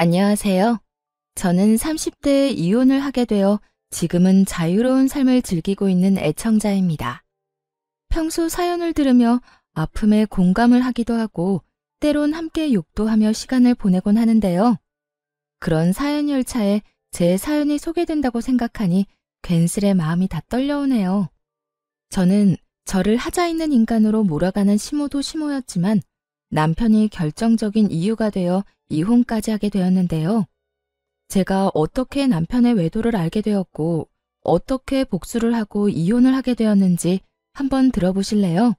안녕하세요. 저는 30대에 이혼을 하게 되어 지금은 자유로운 삶을 즐기고 있는 애청자입니다. 평소 사연을 들으며 아픔에 공감을 하기도 하고 때론 함께 욕도 하며 시간을 보내곤 하는데요. 그런 사연 열차에 제 사연이 소개된다고 생각하니 괜스레 마음이 다 떨려오네요. 저는 저를 하자 있는 인간으로 몰아가는 시모도 시모였지만 남편이 결정적인 이유가 되어 이혼까지 하게 되었는데요. 제가 어떻게 남편의 외도를 알게 되었고 어떻게 복수를 하고 이혼을 하게 되었는지 한번 들어보실래요?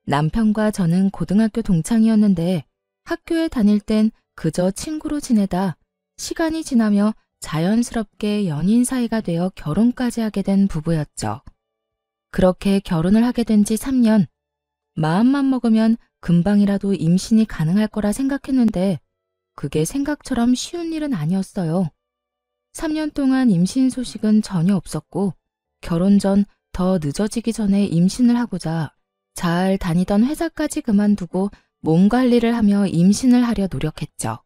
남편과 저는 고등학교 동창이었는데 학교에 다닐 땐 그저 친구로 지내다 시간이 지나며 자연스럽게 연인 사이가 되어 결혼까지 하게 된 부부였죠. 그렇게 결혼을 하게 된 지 3년, 마음만 먹으면 금방이라도 임신이 가능할 거라 생각했는데 그게 생각처럼 쉬운 일은 아니었어요. 3년 동안 임신 소식은 전혀 없었고 결혼 전 더 늦어지기 전에 임신을 하고자 잘 다니던 회사까지 그만두고 몸 관리를 하며 임신을 하려 노력했죠.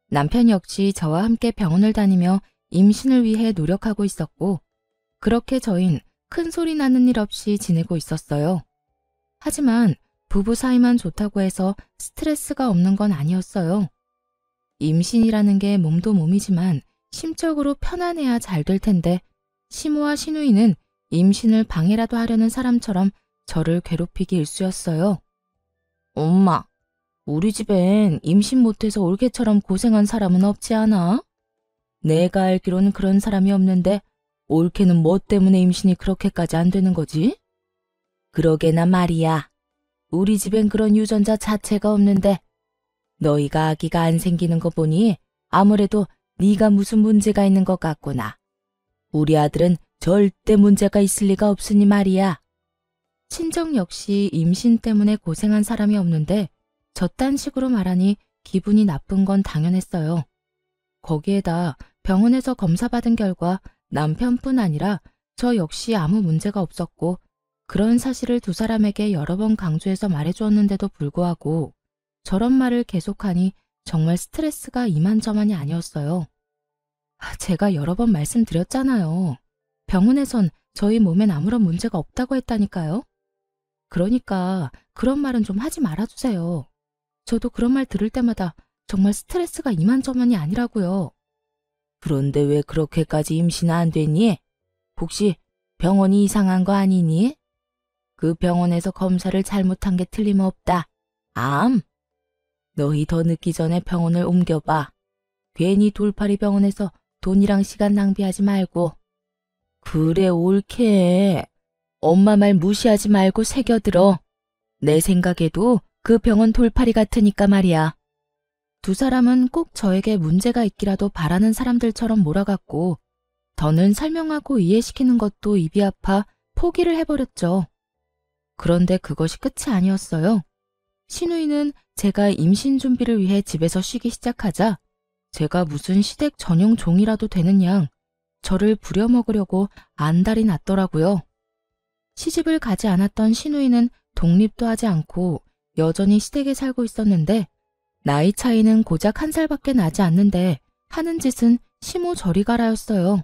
남편 역시 저와 함께 병원을 다니며 임신을 위해 노력하고 있었고 그렇게 저흰 큰 소리 나는 일 없이 지내고 있었어요. 하지만 부부 사이만 좋다고 해서 스트레스가 없는 건 아니었어요. 임신이라는 게 몸도 몸이지만 심적으로 편안해야 잘 될 텐데 시모와 시누이는 임신을 방해라도 하려는 사람처럼 저를 괴롭히기 일쑤였어요. 엄마, 우리 집엔 임신 못해서 올케처럼 고생한 사람은 없지 않아? 내가 알기로는 그런 사람이 없는데 올케는 뭐 때문에 임신이 그렇게까지 안 되는 거지? 그러게나 말이야. 우리 집엔 그런 유전자 자체가 없는데 너희가 아기가 안 생기는 거 보니 아무래도 네가 무슨 문제가 있는 것 같구나. 우리 아들은 절대 문제가 있을 리가 없으니 말이야. 친정 역시 임신 때문에 고생한 사람이 없는데 저딴 식으로 말하니 기분이 나쁜 건 당연했어요. 거기에다 병원에서 검사받은 결과 남편뿐 아니라 저 역시 아무 문제가 없었고 그런 사실을 두 사람에게 여러 번 강조해서 말해주었는데도 불구하고 저런 말을 계속하니 정말 스트레스가 이만저만이 아니었어요. 제가 여러 번 말씀드렸잖아요. 병원에선 저희 몸엔 아무런 문제가 없다고 했다니까요. 그러니까 그런 말은 좀 하지 말아주세요. 저도 그런 말 들을 때마다 정말 스트레스가 이만저만이 아니라고요. 그런데 왜 그렇게까지 임신 안 됐니? 혹시 병원이 이상한 거 아니니? 그 병원에서 검사를 잘못한 게 틀림없다. 암! 너희 더 늦기 전에 병원을 옮겨봐. 괜히 돌팔이 병원에서 돈이랑 시간 낭비하지 말고. 그래, 옳게. 엄마 말 무시하지 말고 새겨들어. 내 생각에도 그 병원 돌팔이 같으니까 말이야. 두 사람은 꼭 저에게 문제가 있기라도 바라는 사람들처럼 몰아갔고 더는 설명하고 이해시키는 것도 입이 아파 포기를 해버렸죠. 그런데 그것이 끝이 아니었어요. 시누이는 제가 임신 준비를 위해 집에서 쉬기 시작하자 제가 무슨 시댁 전용 종이라도 되는 양 저를 부려먹으려고 안달이 났더라고요. 시집을 가지 않았던 시누이는 독립도 하지 않고 여전히 시댁에 살고 있었는데 나이 차이는 고작 1살밖에 나지 않는데 하는 짓은 시모 저리 가라였어요.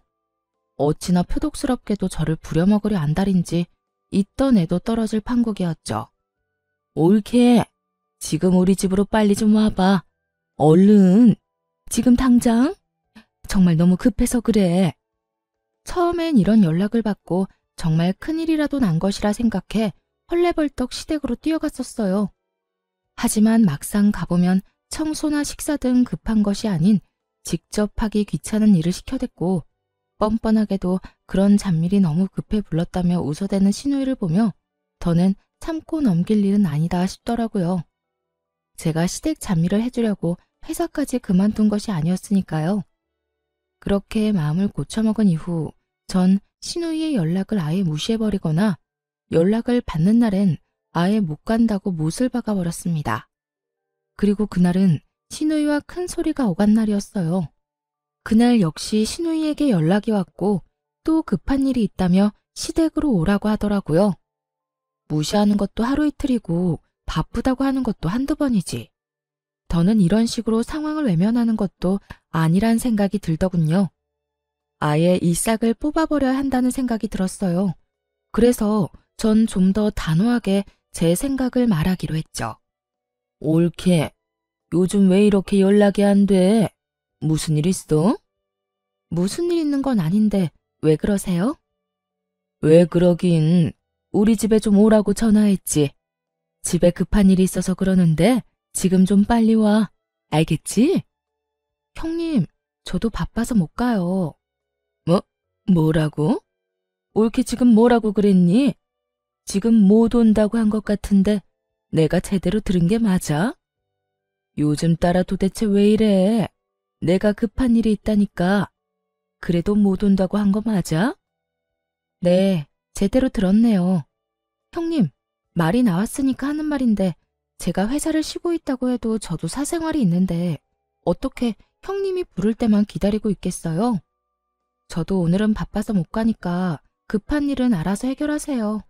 어찌나 표독스럽게도 저를 부려먹으려 안달인지 있던 애도 떨어질 판국이었죠. 옳게. 지금 우리 집으로 빨리 좀 와봐. 얼른. 지금 당장? 정말 너무 급해서 그래. 처음엔 이런 연락을 받고 정말 큰일이라도 난 것이라 생각해 헐레벌떡 시댁으로 뛰어갔었어요. 하지만 막상 가보면 청소나 식사 등 급한 것이 아닌 직접 하기 귀찮은 일을 시켜댔고 뻔뻔하게도 그런 잡일이 너무 급해 불렀다며 웃어대는 시누이를 보며 더는 참고 넘길 일은 아니다 싶더라고요. 제가 시댁 잡일을 해주려고 회사까지 그만둔 것이 아니었으니까요. 그렇게 마음을 고쳐먹은 이후 전 시누이의 연락을 아예 무시해버리거나 연락을 받는 날엔 아예 못 간다고 못을 박아버렸습니다. 그리고 그날은 시누이와 큰 소리가 오간 날이었어요. 그날 역시 시누이에게 연락이 왔고 또 급한 일이 있다며 시댁으로 오라고 하더라고요. 무시하는 것도 하루 이틀이고 바쁘다고 하는 것도 한두 번이지. 더는 이런 식으로 상황을 외면하는 것도 아니란 생각이 들더군요. 아예 이 싹을 뽑아버려야 한다는 생각이 들었어요. 그래서 전 좀 더 단호하게 제 생각을 말하기로 했죠. 옳게. 요즘 왜 이렇게 연락이 안 돼? 무슨 일 있어? 무슨 일 있는 건 아닌데 왜 그러세요? 왜 그러긴. 우리 집에 좀 오라고 전화했지. 집에 급한 일이 있어서 그러는데 지금 좀 빨리 와. 알겠지? 형님, 저도 바빠서 못 가요. 뭐라고? 옳게 지금 뭐라고 그랬니? 지금 못 온다고 한 것 같은데 내가 제대로 들은 게 맞아? 요즘 따라 도대체 왜 이래? 내가 급한 일이 있다니까. 그래도 못 온다고 한 거 맞아? 네, 제대로 들었네요. 형님, 말이 나왔으니까 하는 말인데 제가 회사를 쉬고 있다고 해도 저도 사생활이 있는데 어떻게 형님이 부를 때만 기다리고 있겠어요? 저도 오늘은 바빠서 못 가니까 급한 일은 알아서 해결하세요.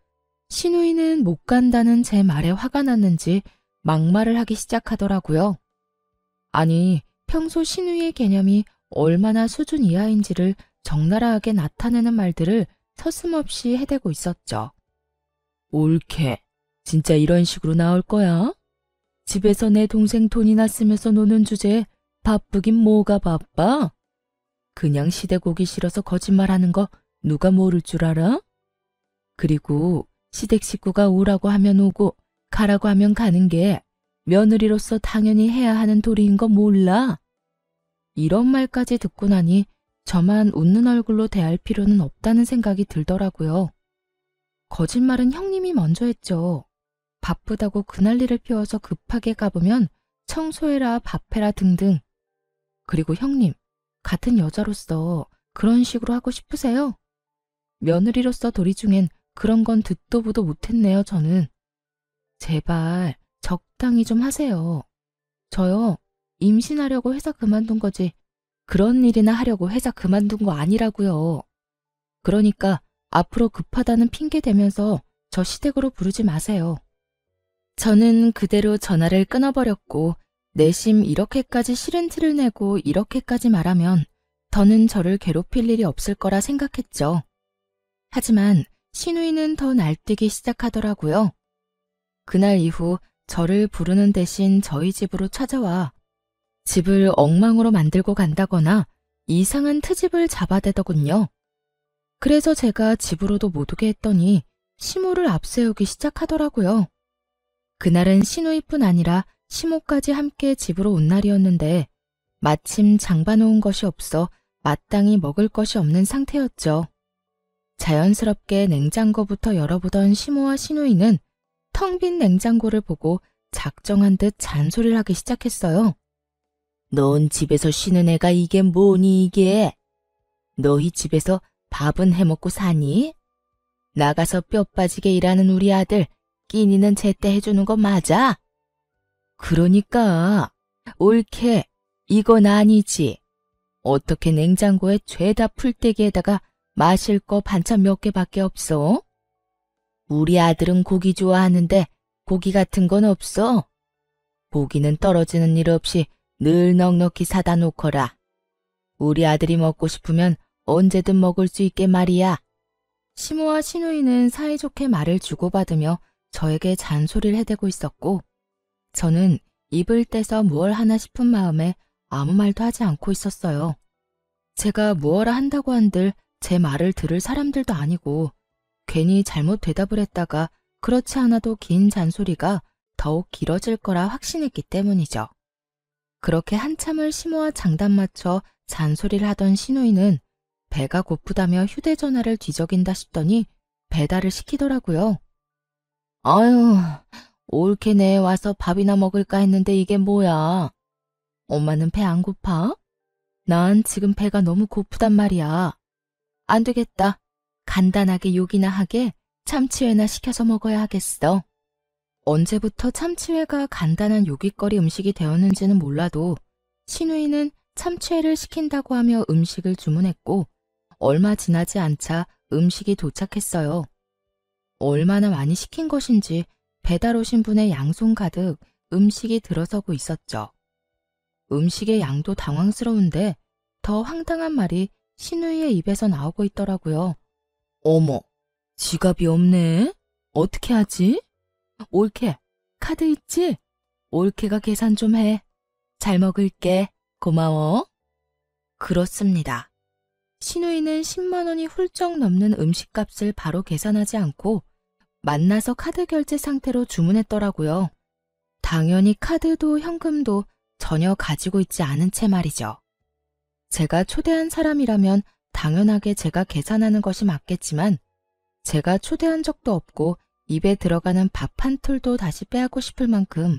신우이는 못 간다는 제 말에 화가 났는지 막말을 하기 시작하더라고요. 아니, 평소 신우이의 개념이 얼마나 수준 이하인지를 적나라하게 나타내는 말들을 서슴없이 해대고 있었죠. 옳게. 진짜 이런 식으로 나올 거야? 집에서 내 동생 돈이나 쓰면서 노는 주제에 바쁘긴 뭐가 바빠? 그냥 시댁 오기 싫어서 거짓말하는 거 누가 모를 줄 알아? 그리고 시댁 식구가 오라고 하면 오고 가라고 하면 가는 게 며느리로서 당연히 해야 하는 도리인 거 몰라? 이런 말까지 듣고 나니 저만 웃는 얼굴로 대할 필요는 없다는 생각이 들더라고요. 거짓말은 형님이 먼저 했죠. 바쁘다고 그날리를 피워서 급하게 가보면 청소해라, 밥해라 등등. 그리고 형님, 같은 여자로서 그런 식으로 하고 싶으세요? 며느리로서 도리 중엔 그런 건 듣도 보도 못했네요, 저는. 제발 적당히 좀 하세요. 저요, 임신하려고 회사 그만둔 거지 그런 일이나 하려고 회사 그만둔 거 아니라고요. 그러니까 앞으로 급하다는 핑계 대면서 저 시댁으로 부르지 마세요. 저는 그대로 전화를 끊어버렸고 내심 이렇게까지 싫은 티를 내고 이렇게까지 말하면 더는 저를 괴롭힐 일이 없을 거라 생각했죠. 하지만 신우이는 더 날뛰기 시작하더라고요. 그날 이후 저를 부르는 대신 저희 집으로 찾아와 집을 엉망으로 만들고 간다거나 이상한 트집을 잡아대더군요. 그래서 제가 집으로도 못 오게 했더니 시모를 앞세우기 시작하더라고요. 그날은 신우이뿐 아니라 시모까지 함께 집으로 온 날이었는데 마침 장봐놓은 것이 없어 마땅히 먹을 것이 없는 상태였죠. 자연스럽게 냉장고부터 열어보던 시모와 신우이는 텅 빈 냉장고를 보고 작정한 듯 잔소리를 하기 시작했어요. 넌 집에서 쉬는 애가 이게 뭐니 이게? 너희 집에서 밥은 해먹고 사니? 나가서 뼈 빠지게 일하는 우리 아들 끼니는 제때 해주는 거 맞아? 그러니까 옳게 이건 아니지. 어떻게 냉장고에 죄다 풀떼기에다가 마실 거 반찬 몇 개밖에 없어? 우리 아들은 고기 좋아하는데 고기 같은 건 없어? 고기는 떨어지는 일 없이 늘 넉넉히 사다 놓거라. 우리 아들이 먹고 싶으면 언제든 먹을 수 있게 말이야. 시모와 신우이는 사이좋게 말을 주고받으며 저에게 잔소리를 해대고 있었고 저는 입을 떼서 무얼 하나 싶은 마음에 아무 말도 하지 않고 있었어요. 제가 무얼라 한다고 한들 제 말을 들을 사람들도 아니고 괜히 잘못 대답을 했다가 그렇지 않아도 긴 잔소리가 더욱 길어질 거라 확신했기 때문이죠. 그렇게 한참을 시모와 장단 맞춰 잔소리를 하던 신우이는 배가 고프다며 휴대전화를 뒤적인다 싶더니 배달을 시키더라고요. 아유, 옳게 내에 와서 밥이나 먹을까 했는데 이게 뭐야? 엄마는 배 안 고파? 난 지금 배가 너무 고프단 말이야. 안 되겠다. 간단하게 요기나 하게 참치회나 시켜서 먹어야 하겠어. 언제부터 참치회가 간단한 요깃거리 음식이 되었는지는 몰라도 신우이는 참치회를 시킨다고 하며 음식을 주문했고 얼마 지나지 않자 음식이 도착했어요. 얼마나 많이 시킨 것인지 배달 오신 분의 양손 가득 음식이 들어서고 있었죠. 음식의 양도 당황스러운데 더 황당한 말이 신우이의 입에서 나오고 있더라고요. 어머, 지갑이 없네? 어떻게 하지? 올케, 카드 있지? 올케가 계산 좀 해. 잘 먹을게. 고마워. 그렇습니다. 신우이는 10만 원이 훌쩍 넘는 음식값을 바로 계산하지 않고 만나서 카드 결제 상태로 주문했더라고요. 당연히 카드도 현금도 전혀 가지고 있지 않은 채 말이죠. 제가 초대한 사람이라면 당연하게 제가 계산하는 것이 맞겠지만 제가 초대한 적도 없고 입에 들어가는 밥 한 톨도 다시 빼앗고 싶을 만큼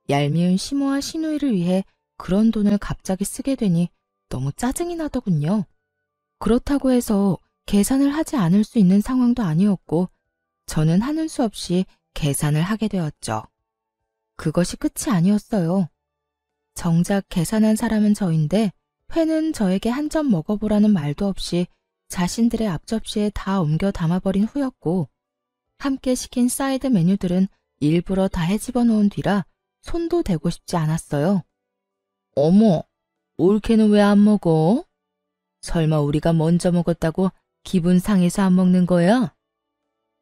얄미운 시모와 시누이를 위해 그런 돈을 갑자기 쓰게 되니 너무 짜증이 나더군요. 그렇다고 해서 계산을 하지 않을 수 있는 상황도 아니었고 저는 하는 수 없이 계산을 하게 되었죠. 그것이 끝이 아니었어요. 정작 계산한 사람은 저인데 회는 저에게 한 점 먹어보라는 말도 없이 자신들의 앞접시에 다 옮겨 담아버린 후였고 함께 시킨 사이드 메뉴들은 일부러 다 헤집어 놓은 뒤라 손도 대고 싶지 않았어요. 어머, 올케는 왜 안 먹어? 설마 우리가 먼저 먹었다고 기분 상해서 안 먹는 거야?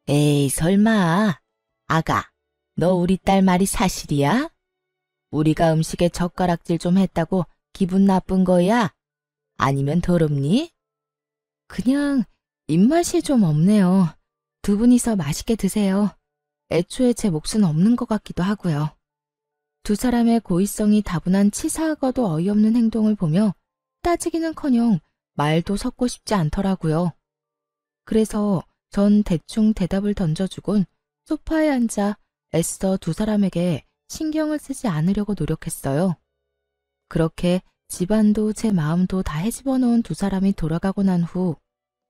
에이, 설마. 아가, 너 우리 딸 말이 사실이야? 우리가 음식에 젓가락질 좀 했다고 기분 나쁜 거야? 아니면 더럽니? 그냥 입맛이 좀 없네요. 두 분이서 맛있게 드세요. 애초에 제 몫은 없는 것 같기도 하고요. 두 사람의 고의성이 다분한 치사하고도 어이없는 행동을 보며 따지기는커녕 말도 섞고 싶지 않더라고요. 그래서 전 대충 대답을 던져주곤 소파에 앉아 애써 두 사람에게 신경을 쓰지 않으려고 노력했어요. 그렇게 집안도 제 마음도 다 헤집어 놓은 두 사람이 돌아가고 난 후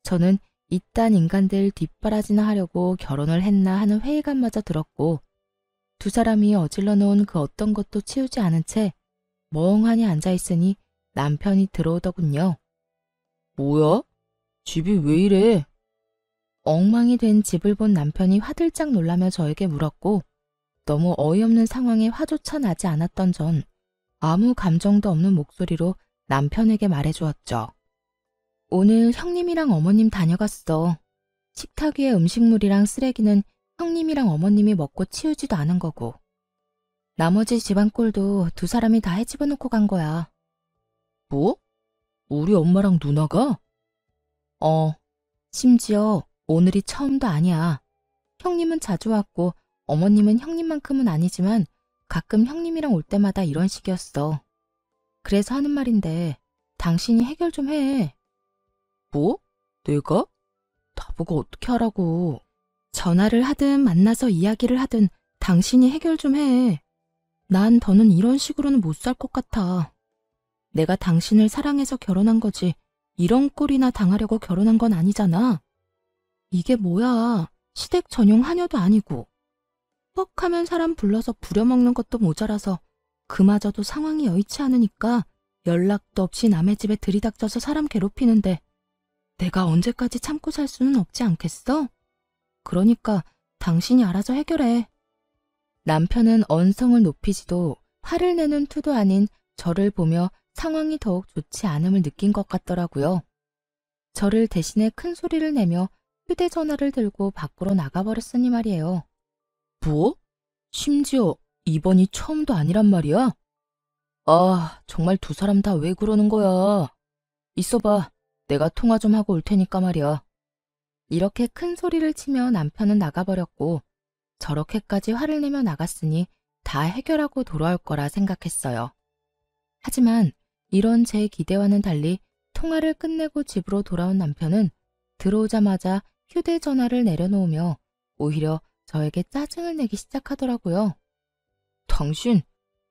저는 이딴 인간들 뒷바라지나 하려고 결혼을 했나 하는 회의감마저 들었고 두 사람이 어질러 놓은 그 어떤 것도 치우지 않은 채 멍하니 앉아있으니 남편이 들어오더군요. 뭐야? 집이 왜 이래? 엉망이 된 집을 본 남편이 화들짝 놀라며 저에게 물었고 너무 어이없는 상황에 화조차 나지 않았던 전 아무 감정도 없는 목소리로 남편에게 말해주었죠. 오늘 형님이랑 어머님 다녀갔어. 식탁 위에 음식물이랑 쓰레기는 형님이랑 어머님이 먹고 치우지도 않은 거고 나머지 집안 꼴도 두 사람이 다 헤집어 놓고 간 거야. 뭐? 우리 엄마랑 누나가? 심지어 오늘이 처음도 아니야. 형님은 자주 왔고 어머님은 형님만큼은 아니지만 가끔 형님이랑 올 때마다 이런 식이었어. 그래서 하는 말인데 당신이 해결 좀 해. 뭐? 내가? 나보고 어떻게 하라고. 전화를 하든 만나서 이야기를 하든 당신이 해결 좀 해. 난 더는 이런 식으로는 못 살 것 같아. 내가 당신을 사랑해서 결혼한 거지 이런 꼴이나 당하려고 결혼한 건 아니잖아. 이게 뭐야. 시댁 전용 하녀도 아니고. 뻑 하면 사람 불러서 부려먹는 것도 모자라서 그마저도 상황이 여의치 않으니까 연락도 없이 남의 집에 들이닥쳐서 사람 괴롭히는데 내가 언제까지 참고 살 수는 없지 않겠어? 그러니까 당신이 알아서 해결해. 남편은 언성을 높이지도 화를 내는 투도 아닌 저를 보며 상황이 더욱 좋지 않음을 느낀 것 같더라고요. 저를 대신에 큰 소리를 내며 휴대전화를 들고 밖으로 나가버렸으니 말이에요. 뭐? 심지어 이번이 처음도 아니란 말이야? 아, 정말 두 사람 다 왜 그러는 거야? 있어봐. 내가 통화 좀 하고 올 테니까 말이야. 이렇게 큰 소리를 치며 남편은 나가버렸고 저렇게까지 화를 내며 나갔으니 다 해결하고 돌아올 거라 생각했어요. 하지만 이런 제 기대와는 달리 통화를 끝내고 집으로 돌아온 남편은 들어오자마자 휴대전화를 내려놓으며 오히려 저에게 짜증을 내기 시작하더라고요. 당신,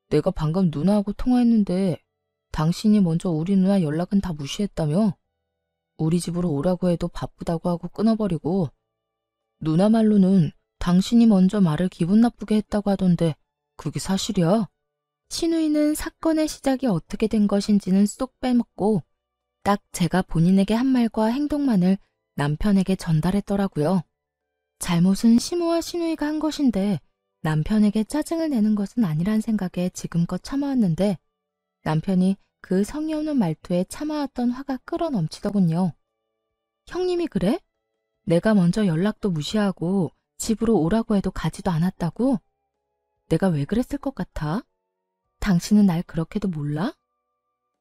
내가 방금 누나하고 통화했는데 당신이 먼저 우리 누나 연락은 다 무시했다며? 우리 집으로 오라고 해도 바쁘다고 하고 끊어버리고 누나 말로는 당신이 먼저 말을 기분 나쁘게 했다고 하던데 그게 사실이야? 신우이는 사건의 시작이 어떻게 된 것인지는 쏙 빼먹고 딱 제가 본인에게 한 말과 행동만을 남편에게 전달했더라고요. 잘못은 시모와 신우이가 한 것인데 남편에게 짜증을 내는 것은 아니란 생각에 지금껏 참아왔는데 남편이 그 성의 없는 말투에 참아왔던 화가 끌어넘치더군요. 형님이 그래? 내가 먼저 연락도 무시하고 집으로 오라고 해도 가지도 않았다고? 내가 왜 그랬을 것 같아? 당신은 날 그렇게도 몰라?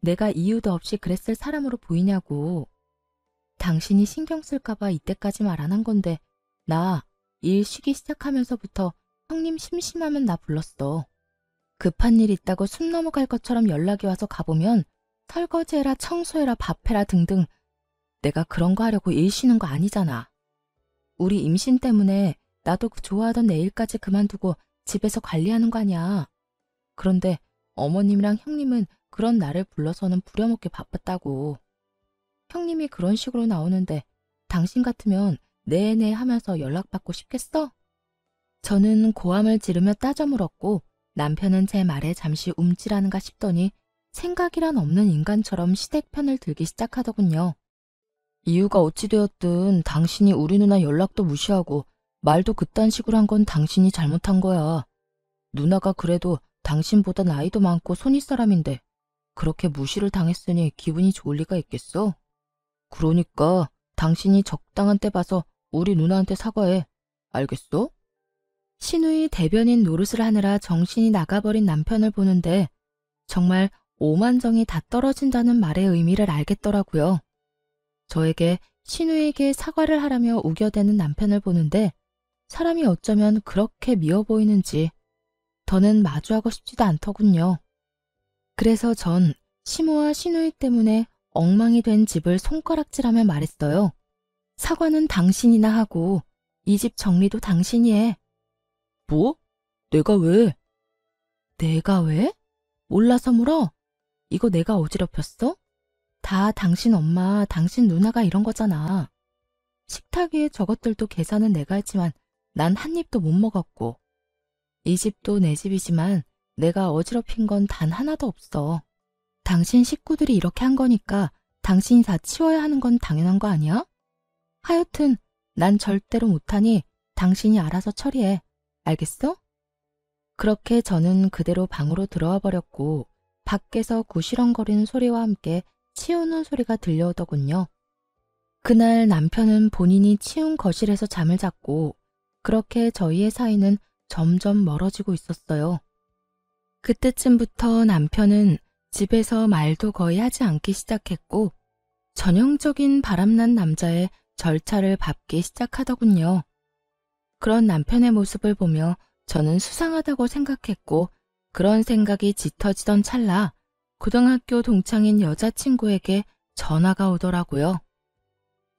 내가 이유도 없이 그랬을 사람으로 보이냐고. 당신이 신경 쓸까봐 이때까지 말 안 한 건데 나 일 쉬기 시작하면서부터 형님 심심하면 나 불렀어. 급한 일 있다고 숨 넘어갈 것처럼 연락이 와서 가보면 설거지해라, 청소해라, 밥해라 등등. 내가 그런 거 하려고 일 쉬는 거 아니잖아. 우리 임신 때문에 나도 그 좋아하던 내 일까지 그만두고 집에서 관리하는 거 아니야. 그런데 어머님이랑 형님은 그런 나를 불러서는 부려먹기 바빴다고. 형님이 그런 식으로 나오는데 당신 같으면 네네 하면서 연락받고 싶겠어? 저는 고함을 지르며 따져 물었고 남편은 제 말에 잠시 움찔하는가 싶더니 생각이란 없는 인간처럼 시댁편을 들기 시작하더군요. 이유가 어찌 되었든 당신이 우리 누나 연락도 무시하고 말도 그딴 식으로 한 건 당신이 잘못한 거야. 누나가 그래도 당신보다 나이도 많고 손윗사람인데 그렇게 무시를 당했으니 기분이 좋을 리가 있겠어? 그러니까 당신이 적당한 때 봐서 우리 누나한테 사과해. 알겠어? 시누이 대변인 노릇을 하느라 정신이 나가버린 남편을 보는데 정말 오만정이 다 떨어진다는 말의 의미를 알겠더라고요. 저에게 시누이에게 사과를 하라며 우겨대는 남편을 보는데 사람이 어쩌면 그렇게 미워 보이는지 더는 마주하고 싶지도 않더군요. 그래서 전 시모와 시누이 때문에 엉망이 된 집을 손가락질하며 말했어요. 사과는 당신이나 하고 이 집 정리도 당신이 해. 뭐? 내가 왜? 내가 왜? 몰라서 물어? 이거 내가 어지럽혔어? 다 당신 엄마, 당신 누나가 이런 거잖아. 식탁 위에 저것들도 계산은 내가 했지만 난 한 입도 못 먹었고 이 집도 내 집이지만 내가 어지럽힌 건 단 하나도 없어. 당신 식구들이 이렇게 한 거니까 당신이 다 치워야 하는 건 당연한 거 아니야? 하여튼 난 절대로 못하니 당신이 알아서 처리해. 알겠어? 그렇게 저는 그대로 방으로 들어와 버렸고 밖에서 구시렁거리는 소리와 함께 치우는 소리가 들려오더군요. 그날 남편은 본인이 치운 거실에서 잠을 잤고 그렇게 저희의 사이는 점점 멀어지고 있었어요. 그때쯤부터 남편은 집에서 말도 거의 하지 않기 시작했고 전형적인 바람난 남자의 절차를 밟기 시작하더군요. 그런 남편의 모습을 보며 저는 수상하다고 생각했고 그런 생각이 짙어지던 찰나 고등학교 동창인 여자친구에게 전화가 오더라고요.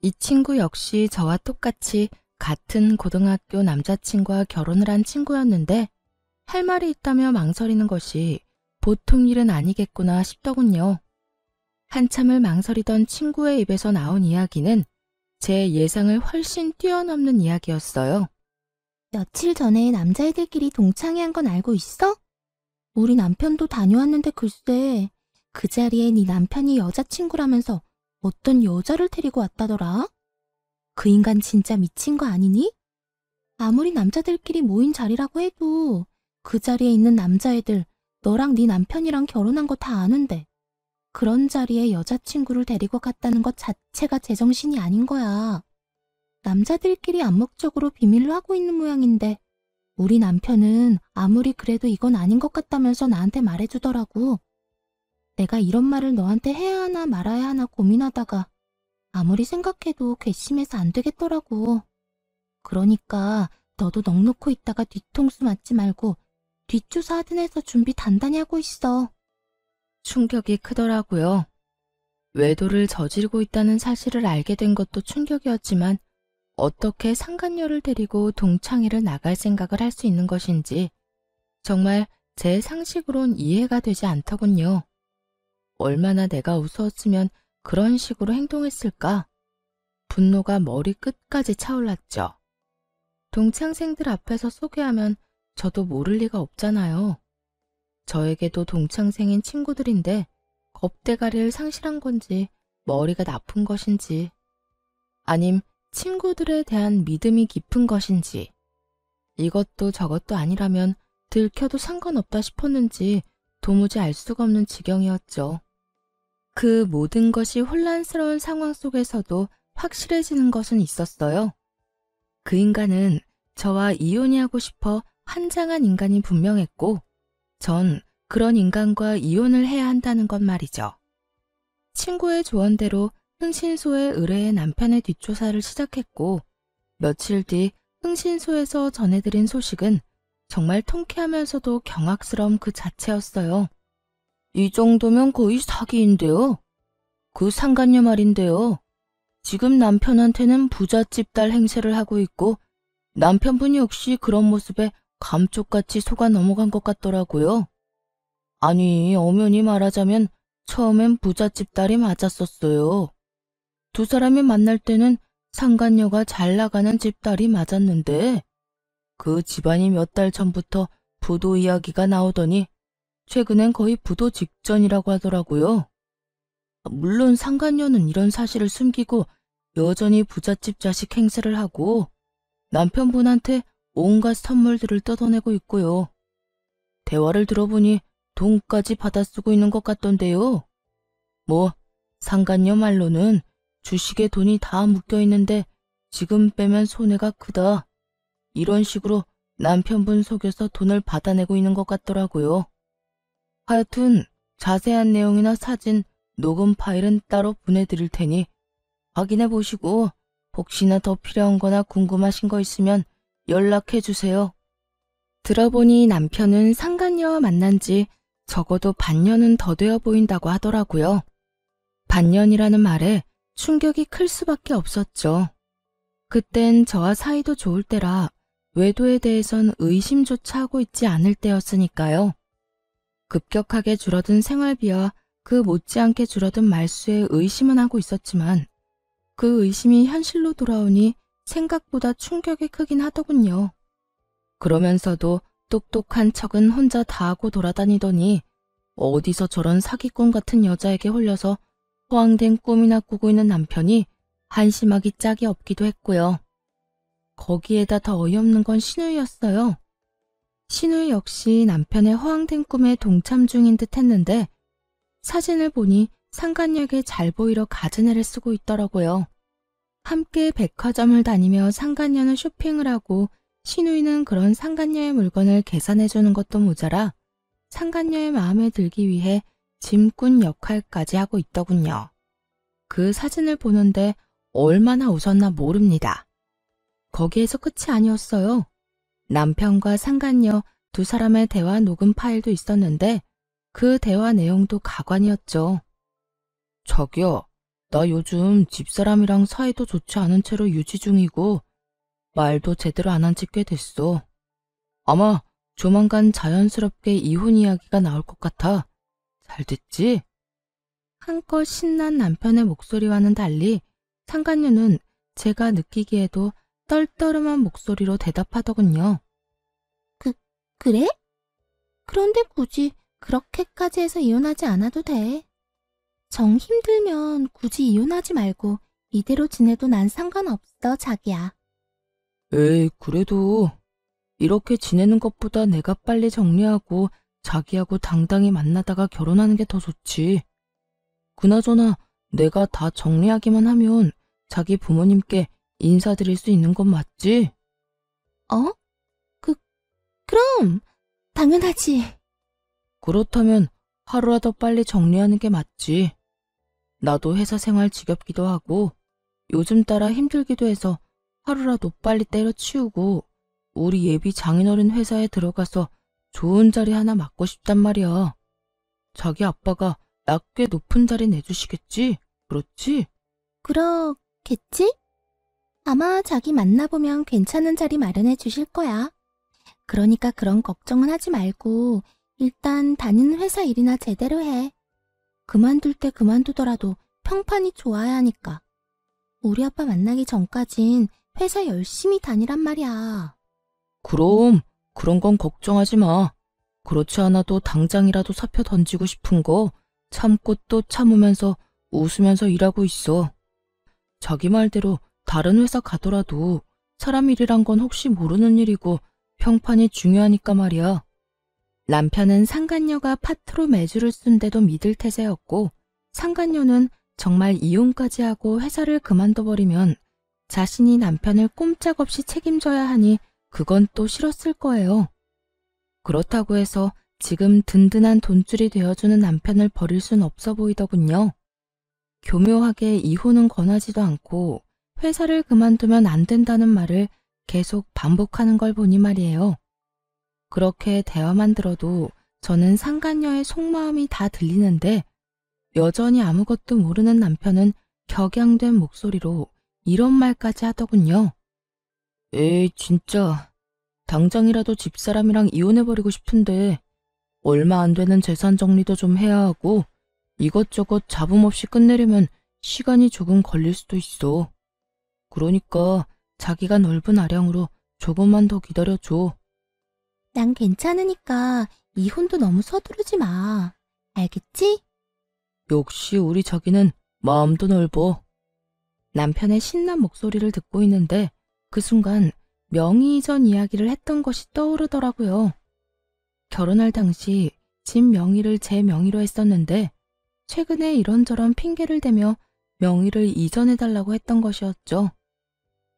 이 친구 역시 저와 똑같이 같은 고등학교 남자친구와 결혼을 한 친구였는데 할 말이 있다며 망설이는 것이 보통 일은 아니겠구나 싶더군요. 한참을 망설이던 친구의 입에서 나온 이야기는 제 예상을 훨씬 뛰어넘는 이야기였어요. 며칠 전에 남자애들끼리 동창회 한 건 알고 있어? 우리 남편도 다녀왔는데 글쎄 그 자리에 네 남편이 여자친구라면서 어떤 여자를 데리고 왔다더라? 그 인간 진짜 미친 거 아니니? 아무리 남자들끼리 모인 자리라고 해도 그 자리에 있는 남자애들 너랑 네 남편이랑 결혼한 거 다 아는데 그런 자리에 여자친구를 데리고 갔다는 것 자체가 제정신이 아닌 거야. 남자들끼리 암묵적으로 비밀로 하고 있는 모양인데 우리 남편은 아무리 그래도 이건 아닌 것 같다면서 나한테 말해주더라고. 내가 이런 말을 너한테 해야 하나 말아야 하나 고민하다가 아무리 생각해도 괘씸해서 안 되겠더라고. 그러니까 너도 넋놓고 있다가 뒤통수 맞지 말고 뒷조사 하든 해서 준비 단단히 하고 있어. 충격이 크더라고요. 외도를 저지르고 있다는 사실을 알게 된 것도 충격이었지만 어떻게 상간녀를 데리고 동창회를 나갈 생각을 할 수 있는 것인지 정말 제 상식으론 이해가 되지 않더군요. 얼마나 내가 우스웠으면 그런 식으로 행동했을까? 분노가 머리 끝까지 차올랐죠. 동창생들 앞에서 소개하면 저도 모를 리가 없잖아요. 저에게도 동창생인 친구들인데 겁대가리를 상실한 건지 머리가 나쁜 것인지 아님 친구들에 대한 믿음이 깊은 것인지 이것도 저것도 아니라면 들켜도 상관없다 싶었는지 도무지 알 수가 없는 지경이었죠. 그 모든 것이 혼란스러운 상황 속에서도 확실해지는 것은 있었어요. 그 인간은 저와 이혼이 하고 싶어 환장한 인간이 분명했고, 전 그런 인간과 이혼을 해야 한다는 것 말이죠. 친구의 조언대로 흥신소에 의뢰해 남편의 뒷조사를 시작했고, 며칠 뒤 흥신소에서 전해드린 소식은 정말 통쾌하면서도 경악스러움 그 자체였어요. 이 정도면 거의 사기인데요. 그 상간녀 말인데요. 지금 남편한테는 부잣집 딸 행세를 하고 있고 남편분이 역시 그런 모습에 감쪽같이 속아 넘어간 것 같더라고요. 아니, 엄연히 말하자면 처음엔 부잣집 딸이 맞았었어요. 두 사람이 만날 때는 상간녀가 잘 나가는 집 딸이 맞았는데 그 집안이 몇 달 전부터 부도 이야기가 나오더니 최근엔 거의 부도 직전이라고 하더라고요. 물론 상간녀는 이런 사실을 숨기고 여전히 부잣집 자식 행세를 하고 남편분한테 온갖 선물들을 뜯어내고 있고요. 대화를 들어보니 돈까지 받아 쓰고 있는 것 같던데요. 뭐 상간녀 말로는 주식에 돈이 다 묶여 있는데 지금 빼면 손해가 크다. 이런 식으로 남편분 속여서 돈을 받아내고 있는 것 같더라고요. 하여튼 자세한 내용이나 사진, 녹음 파일은 따로 보내드릴 테니 확인해 보시고 혹시나 더 필요한 거나 궁금하신 거 있으면 연락해 주세요. 들어보니 남편은 상간녀와 만난 지 적어도 반년은 더 되어 보인다고 하더라고요. 반년이라는 말에 충격이 클 수밖에 없었죠. 그땐 저와 사이도 좋을 때라 외도에 대해선 의심조차 하고 있지 않을 때였으니까요. 급격하게 줄어든 생활비와 그 못지않게 줄어든 말수에 의심은 하고 있었지만 그 의심이 현실로 돌아오니 생각보다 충격이 크긴 하더군요. 그러면서도 똑똑한 척은 혼자 다 하고 돌아다니더니 어디서 저런 사기꾼 같은 여자에게 홀려서 허황된 꿈이나 꾸고 있는 남편이 한심하기 짝이 없기도 했고요. 거기에다 더 어이없는 건 신우이였어요. 신우이 역시 남편의 허황된 꿈에 동참 중인 듯 했는데 사진을 보니 상간녀에게 잘 보이려 가진 애를 쓰고 있더라고요. 함께 백화점을 다니며 상간녀는 쇼핑을 하고 신우이는 그런 상간녀의 물건을 계산해주는 것도 모자라 상간녀의 마음에 들기 위해 짐꾼 역할까지 하고 있더군요. 그 사진을 보는데 얼마나 웃었나 모릅니다. 거기에서 끝이 아니었어요. 남편과 상간녀 두 사람의 대화 녹음 파일도 있었는데 그 대화 내용도 가관이었죠. 자기야, 나 요즘 집사람이랑 사이도 좋지 않은 채로 유지 중이고 말도 제대로 안 한 지 꽤 됐어. 아마 조만간 자연스럽게 이혼 이야기가 나올 것 같아. 잘 됐지? 한껏 신난 남편의 목소리와는 달리 상간녀는 제가 느끼기에도 떨떠름한 목소리로 대답하더군요. 그래? 그런데 굳이 그렇게까지 해서 이혼하지 않아도 돼. 정 힘들면 굳이 이혼하지 말고 이대로 지내도 난 상관없어, 자기야. 에이, 그래도 이렇게 지내는 것보다 내가 빨리 정리하고 자기하고 당당히 만나다가 결혼하는 게 더 좋지. 그나저나 내가 다 정리하기만 하면 자기 부모님께 인사드릴 수 있는 건 맞지? 어? 그럼 당연하지. 그렇다면 하루라도 빨리 정리하는 게 맞지. 나도 회사 생활 지겹기도 하고 요즘 따라 힘들기도 해서 하루라도 빨리 때려치우고 우리 예비 장인어른 회사에 들어가서 좋은 자리 하나 맡고 싶단 말이야. 자기 아빠가 나 꽤 높은 자리 내주시겠지? 그렇지? 그렇겠지? 아마 자기 만나보면 괜찮은 자리 마련해 주실 거야. 그러니까 그런 걱정은 하지 말고 일단 다니는 회사 일이나 제대로 해. 그만둘 때 그만두더라도 평판이 좋아야 하니까. 우리 아빠 만나기 전까진 회사 열심히 다니란 말이야. 그럼 그런 건 걱정하지 마. 그렇지 않아도 당장이라도 사표 던지고 싶은 거 참고 또 참으면서 웃으면서 일하고 있어. 자기 말대로 다른 회사 가더라도 사람 일이란 건 혹시 모르는 일이고 평판이 중요하니까 말이야. 남편은 상간녀가 파트로 매주를 쓴데도 믿을 태세였고, 상간녀는 정말 이혼까지 하고 회사를 그만둬버리면 자신이 남편을 꼼짝없이 책임져야 하니 그건 또 싫었을 거예요. 그렇다고 해서 지금 든든한 돈줄이 되어주는 남편을 버릴 순 없어 보이더군요. 교묘하게 이혼은 권하지도 않고 회사를 그만두면 안 된다는 말을 계속 반복하는 걸 보니 말이에요. 그렇게 대화만 들어도 저는 상간녀의 속마음이 다 들리는데 여전히 아무것도 모르는 남편은 격양된 목소리로 이런 말까지 하더군요. 에이, 진짜 당장이라도 집사람이랑 이혼해버리고 싶은데 얼마 안 되는 재산 정리도 좀 해야 하고 이것저것 잡음 없이 끝내려면 시간이 조금 걸릴 수도 있어. 그러니까 자기가 넓은 아량으로 조금만 더 기다려줘. 난 괜찮으니까 이혼도 너무 서두르지 마. 알겠지? 역시 우리 자기는 마음도 넓어. 남편의 신난 목소리를 듣고 있는데 그 순간 명의 이전 이야기를 했던 것이 떠오르더라고요. 결혼할 당시 집 명의를 제 명의로 했었는데 최근에 이런저런 핑계를 대며 명의를 이전해달라고 했던 것이었죠.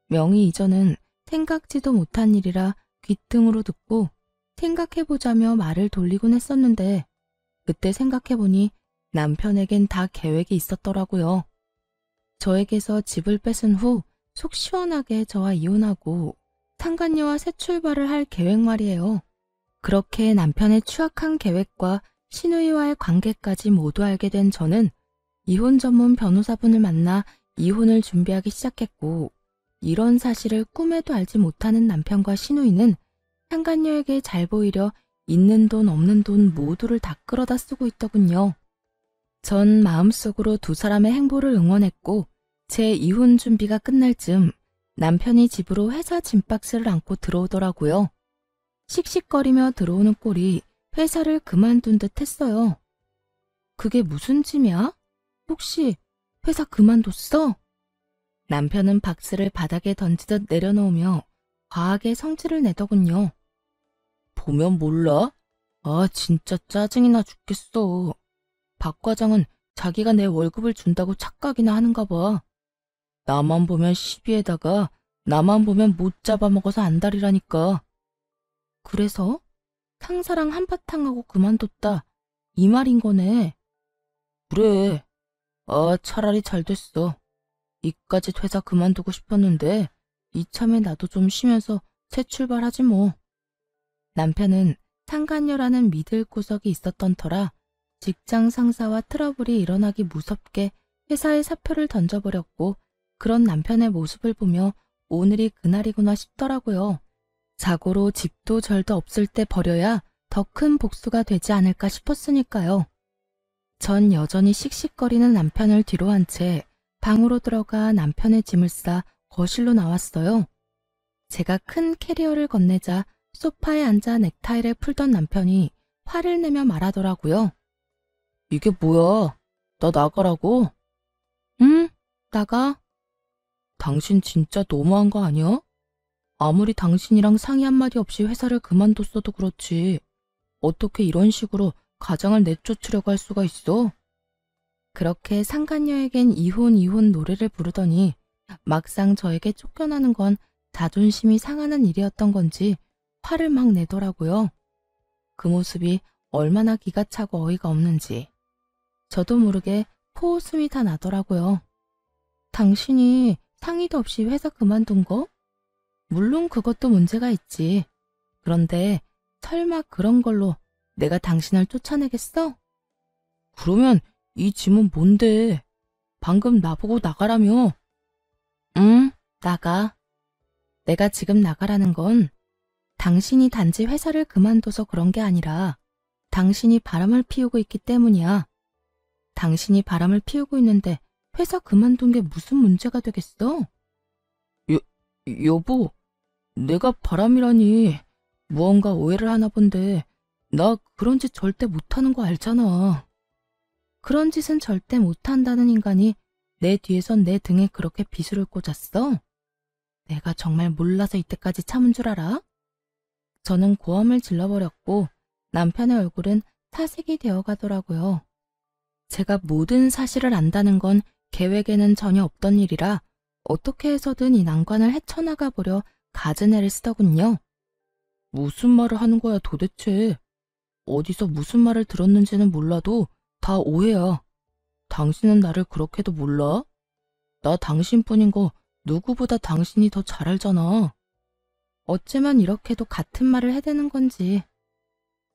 명의 이전은 생각지도 못한 일이라 귀등으로 듣고 생각해보자며 말을 돌리곤 했었는데 그때 생각해보니 남편에겐 다 계획이 있었더라고요. 저에게서 집을 뺏은 후 속 시원하게 저와 이혼하고 상간녀와 새 출발을 할 계획 말이에요. 그렇게 남편의 추악한 계획과 시누이와의 관계까지 모두 알게 된 저는 이혼 전문 변호사분을 만나 이혼을 준비하기 시작했고 이런 사실을 꿈에도 알지 못하는 남편과 시누이는 상간녀에게 잘 보이려 있는 돈 없는 돈 모두를 다 끌어다 쓰고 있더군요. 전 마음속으로 두 사람의 행보를 응원했고 제 이혼 준비가 끝날 즈음 남편이 집으로 회사 짐박스를 안고 들어오더라고요. 씩씩거리며 들어오는 꼴이 회사를 그만둔 듯 했어요. 그게 무슨 짐이야? 혹시 회사 그만뒀어? 남편은 박스를 바닥에 던지듯 내려놓으며 과하게 성질을 내더군요. 보면 몰라? 아, 진짜 짜증이 나 죽겠어. 박 과장은 자기가 내 월급을 준다고 착각이나 하는가 봐. 나만 보면 시비에다가 나만 보면 못 잡아먹어서 안달이라니까. 그래서 상사랑 한바탕하고 그만뒀다 이 말인 거네. 그래. 아, 차라리 잘 됐어. 이까짓 회사 그만두고 싶었는데 이참에 나도 좀 쉬면서 새 출발하지 뭐. 남편은 상간녀라는 믿을 구석이 있었던 터라 직장 상사와 트러블이 일어나기 무섭게 회사에 사표를 던져버렸고 그런 남편의 모습을 보며 오늘이 그날이구나 싶더라고요. 자고로 집도 절도 없을 때 버려야 더 큰 복수가 되지 않을까 싶었으니까요. 전 여전히 씩씩거리는 남편을 뒤로 한 채 방으로 들어가 남편의 짐을 싸 거실로 나왔어요. 제가 큰 캐리어를 건네자 소파에 앉아 넥타이를 풀던 남편이 화를 내며 말하더라고요. 이게 뭐야? 나 나가라고? 응, 나가. 당신 진짜 너무한 거 아니야? 아무리 당신이랑 상의 한마디 없이 회사를 그만뒀어도 그렇지. 어떻게 이런 식으로 가장을 내쫓으려고 할 수가 있어? 그렇게 상간녀에겐 이혼 노래를 부르더니 막상 저에게 쫓겨나는 건 자존심이 상하는 일이었던 건지 화를 막 내더라고요. 그 모습이 얼마나 기가 차고 어이가 없는지 저도 모르게 코웃음이 다 나더라고요. 당신이 상의도 없이 회사 그만둔 거? 물론 그것도 문제가 있지. 그런데 설마 그런 걸로 내가 당신을 쫓아내겠어? 그러면 이 짐은 뭔데? 방금 나보고 나가라며. 응, 나가. 내가 지금 나가라는 건 당신이 단지 회사를 그만둬서 그런 게 아니라 당신이 바람을 피우고 있기 때문이야. 당신이 바람을 피우고 있는데 회사 그만둔 게 무슨 문제가 되겠어? 여보, 내가 바람이라니 무언가 오해를 하나 본데 나 그런 짓 절대 못하는 거 알잖아. 그런 짓은 절대 못한다는 인간이 내 뒤에선 내 등에 그렇게 비수를 꽂았어? 내가 정말 몰라서 이때까지 참은 줄 알아? 저는 고함을 질러버렸고 남편의 얼굴은 사색이 되어 가더라고요. 제가 모든 사실을 안다는 건 계획에는 전혀 없던 일이라 어떻게 해서든 이 난관을 헤쳐나가 보려 갖은 애를 쓰더군요. 무슨 말을 하는 거야 도대체. 어디서 무슨 말을 들었는지는 몰라도 다 오해야. 당신은 나를 그렇게도 몰라? 나 당신뿐인 거 누구보다 당신이 더 잘 알잖아. 어쩌면 이렇게도 같은 말을 해대는 건지.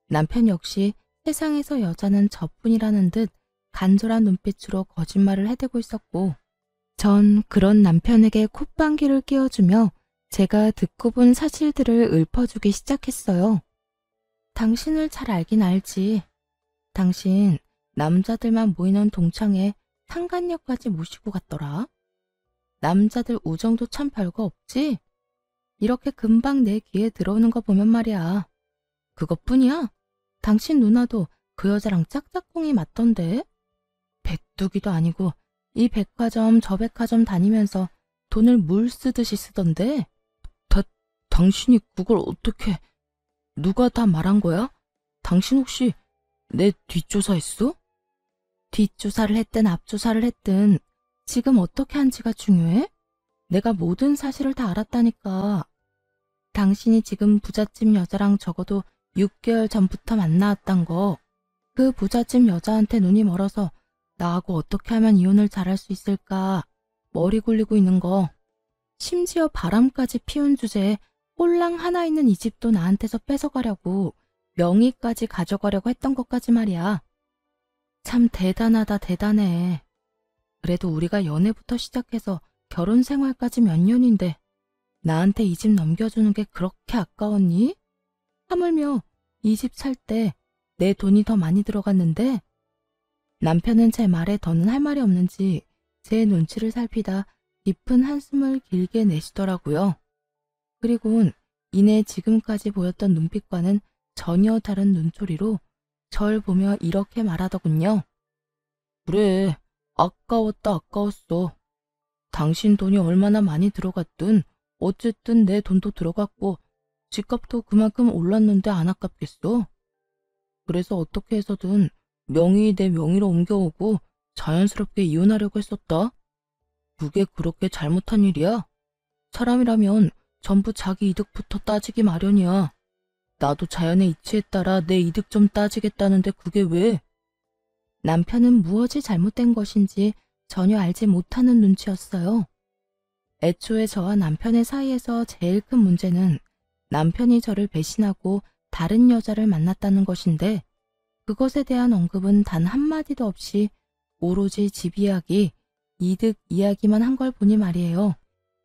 남편 역시 세상에서 여자는 저뿐이라는 듯 간절한 눈빛으로 거짓말을 해대고 있었고, 전 그런 남편에게 콧방귀를 뀌어주며 제가 듣고 본 사실들을 읊어주기 시작했어요. 당신을 잘 알긴 알지. 당신 남자들만 모이는 동창회 상간녀까지 모시고 갔더라. 남자들 우정도 참 별거 없지? 이렇게 금방 내 귀에 들어오는 거 보면 말이야. 그것뿐이야? 당신 누나도 그 여자랑 짝짝꿍이 맞던데? 백두기도 아니고 이 백화점 저 백화점 다니면서 돈을 물 쓰듯이 쓰던데? 당신이 그걸 어떻게... 누가 다 말한 거야? 당신 혹시 내 뒷조사했어? 뒷조사를 했든 앞조사를 했든 지금 어떻게 한지가 중요해? 내가 모든 사실을 다 알았다니까. 당신이 지금 부잣집 여자랑 적어도 6개월 전부터 만나왔단 거. 그 부잣집 여자한테 눈이 멀어서 나하고 어떻게 하면 이혼을 잘할 수 있을까 머리 굴리고 있는 거. 심지어 바람까지 피운 주제에 홀랑 하나 있는 이 집도 나한테서 뺏어가려고 명의까지 가져가려고 했던 것까지 말이야. 참 대단하다 대단해. 그래도 우리가 연애부터 시작해서 결혼 생활까지 몇 년인데 나한테 이 집 넘겨주는 게 그렇게 아까웠니? 하물며 이 집 살 때 내 돈이 더 많이 들어갔는데. 남편은 제 말에 더는 할 말이 없는지 제 눈치를 살피다 깊은 한숨을 길게 내쉬더라고요. 그리고는 이내 지금까지 보였던 눈빛과는 전혀 다른 눈초리로 절 보며 이렇게 말하더군요. 그래, 아까웠다 아까웠어. 당신 돈이 얼마나 많이 들어갔든 어쨌든 내 돈도 들어갔고 집값도 그만큼 올랐는데 안 아깝겠어? 그래서 어떻게 해서든 명의 내 명의로 옮겨오고 자연스럽게 이혼하려고 했었다. 그게 그렇게 잘못한 일이야? 사람이라면 전부 자기 이득부터 따지기 마련이야. 나도 자연의 이치에 따라 내 이득 좀 따지겠다는데 그게 왜? 남편은 무엇이 잘못된 것인지 전혀 알지 못하는 눈치였어요. 애초에 저와 남편의 사이에서 제일 큰 문제는 남편이 저를 배신하고 다른 여자를 만났다는 것인데, 그것에 대한 언급은 단 한마디도 없이 오로지 집 이야기, 이득 이야기만 한 걸 보니 말이에요.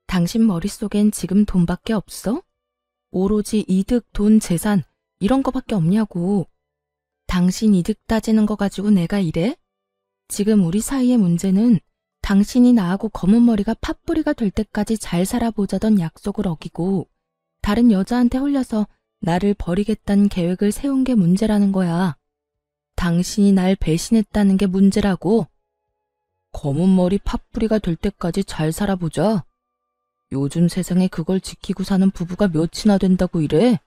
당신 머릿속엔 지금 돈밖에 없어? 오로지 이득, 돈, 재산 이런 거밖에 없냐고. 당신 이득 따지는 거 가지고 내가 이래? 지금 우리 사이의 문제는 당신이 나하고 검은 머리가 팥뿌리가 될 때까지 잘 살아보자던 약속을 어기고 다른 여자한테 홀려서 나를 버리겠다는 계획을 세운 게 문제라는 거야. 당신이 날 배신했다는 게 문제라고. 검은 머리 팥뿌리가 될 때까지 잘 살아보자. 요즘 세상에 그걸 지키고 사는 부부가 몇이나 된다고 이래?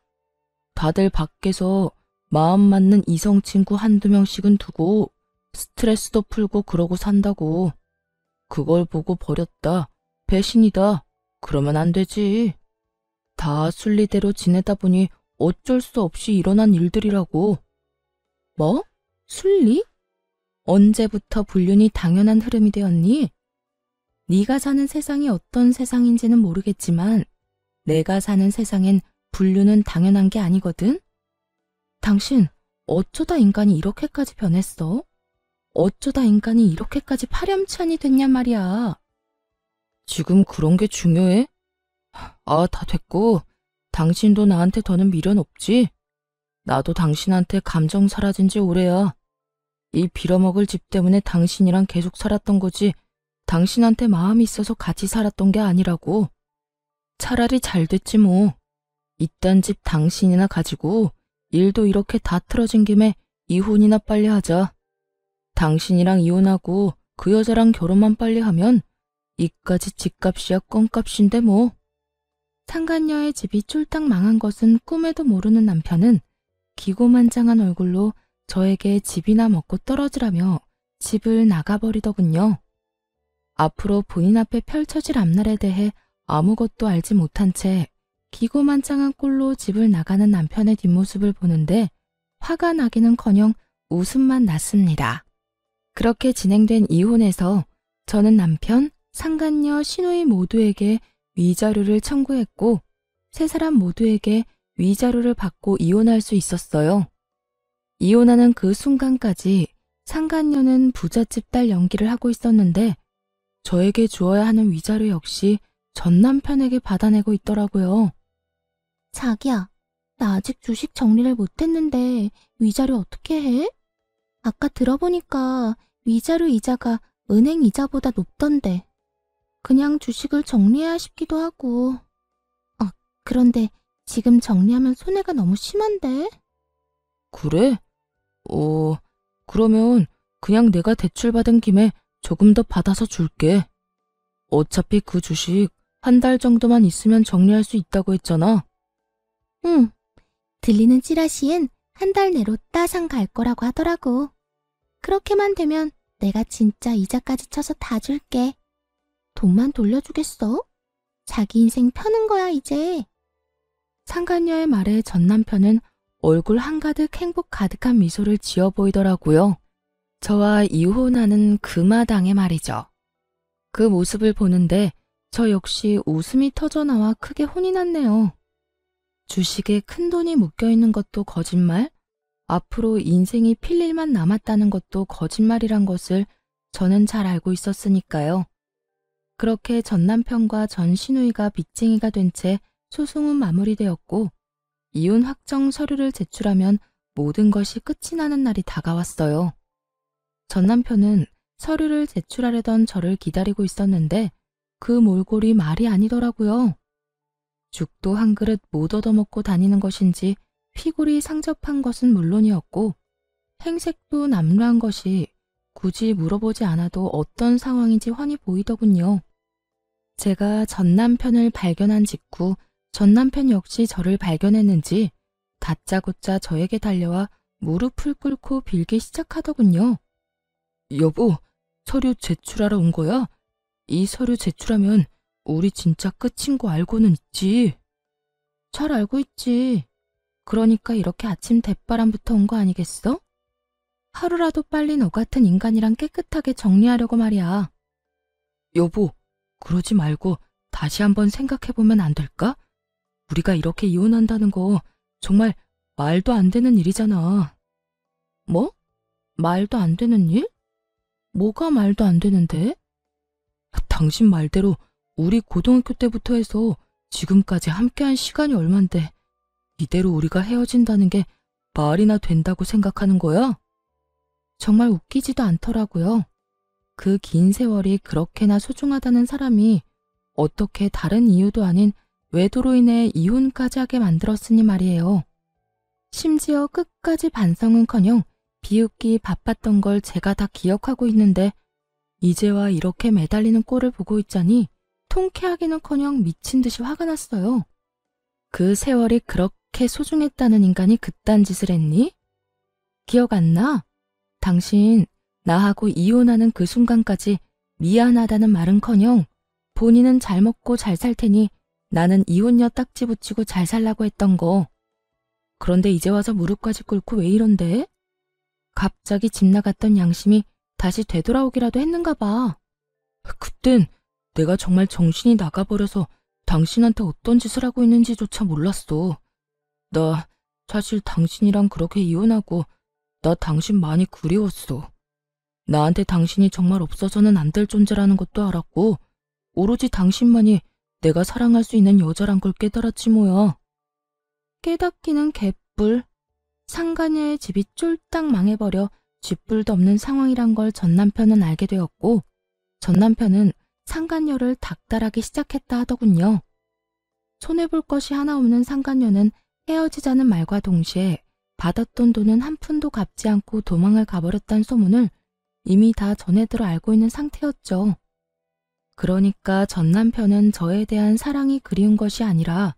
다들 밖에서 마음 맞는 이성 친구 한두 명씩은 두고 스트레스도 풀고 그러고 산다고. 그걸 보고 버렸다, 배신이다, 그러면 안 되지. 다 순리대로 지내다 보니 어쩔 수 없이 일어난 일들이라고. 뭐? 순리? 언제부터 불륜이 당연한 흐름이 되었니? 네가 사는 세상이 어떤 세상인지는 모르겠지만 내가 사는 세상엔 불륜은 당연한 게 아니거든? 당신 어쩌다 인간이 이렇게까지 변했어? 어쩌다 인간이 이렇게까지 파렴치한이 됐냔 말이야. 지금 그런 게 중요해? 아, 다 됐고 당신도 나한테 더는 미련 없지? 나도 당신한테 감정 사라진 지 오래야. 이 빌어먹을 집 때문에 당신이랑 계속 살았던 거지 당신한테 마음이 있어서 같이 살았던 게 아니라고. 차라리 잘 됐지 뭐. 이딴 집 당신이나 가지고 일도 이렇게 다 틀어진 김에 이혼이나 빨리 하자. 당신이랑 이혼하고 그 여자랑 결혼만 빨리 하면 이까지 집값이야 껌값인데 뭐. 상간녀의 집이 쫄딱 망한 것은 꿈에도 모르는 남편은 기고만장한 얼굴로 저에게 집이나 먹고 떨어지라며 집을 나가버리더군요. 앞으로 본인 앞에 펼쳐질 앞날에 대해 아무것도 알지 못한 채 기고만장한 꼴로 집을 나가는 남편의 뒷모습을 보는데 화가 나기는커녕 웃음만 났습니다. 그렇게 진행된 이혼에서 저는 남편, 상간녀, 시누이 모두에게 위자료를 청구했고 세 사람 모두에게 위자료를 받고 이혼할 수 있었어요. 이혼하는 그 순간까지 상간녀는 부잣집 딸 연기를 하고 있었는데 저에게 주어야 하는 위자료 역시 전 남편에게 받아내고 있더라고요. 자기야, 나 아직 주식 정리를 못했는데 위자료 어떻게 해? 아까 들어보니까 위자료 이자가 은행 이자보다 높던데. 그냥 주식을 정리해야 싶기도 하고. 그런데 지금 정리하면 손해가 너무 심한데? 그래? 그러면 그냥 내가 대출받은 김에 조금 더 받아서 줄게. 어차피 그 주식 한 달 정도만 있으면 정리할 수 있다고 했잖아. 응. 들리는 찌라시엔 한 달 내로 따상 갈 거라고 하더라고. 그렇게만 되면 내가 진짜 이자까지 쳐서 다 줄게. 돈만 돌려주겠어? 자기 인생 펴는 거야, 이제. 상간녀의 말에 전 남편은 얼굴 한가득 행복 가득한 미소를 지어 보이더라고요. 저와 이혼하는 그 마당에 말이죠. 그 모습을 보는데 저 역시 웃음이 터져나와 크게 혼이 났네요. 주식에 큰돈이 묶여있는 것도 거짓말, 앞으로 인생이 필 일만 남았다는 것도 거짓말이란 것을 저는 잘 알고 있었으니까요. 그렇게 전 남편과 전 시누이가 빚쟁이가 된 채 소송은 마무리되었고 이혼 확정 서류를 제출하면 모든 것이 끝이 나는 날이 다가왔어요. 전 남편은 서류를 제출하려던 저를 기다리고 있었는데 그 몰골이 말이 아니더라고요. 죽도 한 그릇 못 얻어먹고 다니는 것인지 피골이 상접한 것은 물론이었고 행색도 남루한 것이 굳이 물어보지 않아도 어떤 상황인지 훤히 보이더군요. 제가 전 남편을 발견한 직후 전 남편 역시 저를 발견했는지 다짜고짜 저에게 달려와 무릎을 꿇고 빌기 시작하더군요. 여보, 서류 제출하러 온 거야? 이 서류 제출하면 우리 진짜 끝인 거 알고는 있지. 잘 알고 있지. 그러니까 이렇게 아침 대바람부터 온 거 아니겠어? 하루라도 빨리 너 같은 인간이랑 깨끗하게 정리하려고 말이야. 여보, 그러지 말고 다시 한번 생각해보면 안 될까? 우리가 이렇게 이혼한다는 거 정말 말도 안 되는 일이잖아. 뭐? 말도 안 되는 일? 뭐가 말도 안 되는데? 당신 말대로 우리 고등학교 때부터 해서 지금까지 함께한 시간이 얼만데 이대로 우리가 헤어진다는 게 말이나 된다고 생각하는 거야? 정말 웃기지도 않더라고요. 그 긴 세월이 그렇게나 소중하다는 사람이 어떻게 다른 이유도 아닌 외도로 인해 이혼까지 하게 만들었으니 말이에요. 심지어 끝까지 반성은커녕 비웃기 바빴던 걸 제가 다 기억하고 있는데 이제와 이렇게 매달리는 꼴을 보고 있자니 통쾌하기는커녕 미친 듯이 화가 났어요. 그 세월이 그렇게 소중했다는 인간이 그딴 짓을 했니? 기억 안 나? 당신 나하고 이혼하는 그 순간까지 미안하다는 말은커녕 본인은 잘 먹고 잘 살 테니 나는 이혼녀 딱지 붙이고 잘 살라고 했던 거. 그런데 이제 와서 무릎까지 꿇고 왜 이런데? 갑자기 집 나갔던 양심이 다시 되돌아오기라도 했는가 봐. 그땐 내가 정말 정신이 나가버려서 당신한테 어떤 짓을 하고 있는지조차 몰랐어. 나 사실 당신이랑 그렇게 이혼하고 나 당신 많이 그리웠어. 나한테 당신이 정말 없어서는 안 될 존재라는 것도 알았고 오로지 당신만이 내가 사랑할 수 있는 여자란 걸 깨달았지 뭐야. 깨닫기는 개뿔. 상간녀의 집이 쫄딱 망해버려 쥐뿔도 없는 상황이란 걸 전 남편은 알게 되었고 전 남편은 상간녀를 닥달하기 시작했다 하더군요. 손해볼 것이 하나 없는 상간녀는 헤어지자는 말과 동시에 받았던 돈은 한 푼도 갚지 않고 도망을 가버렸다는 소문을 이미 다 전해들어 알고 있는 상태였죠. 그러니까 전 남편은 저에 대한 사랑이 그리운 것이 아니라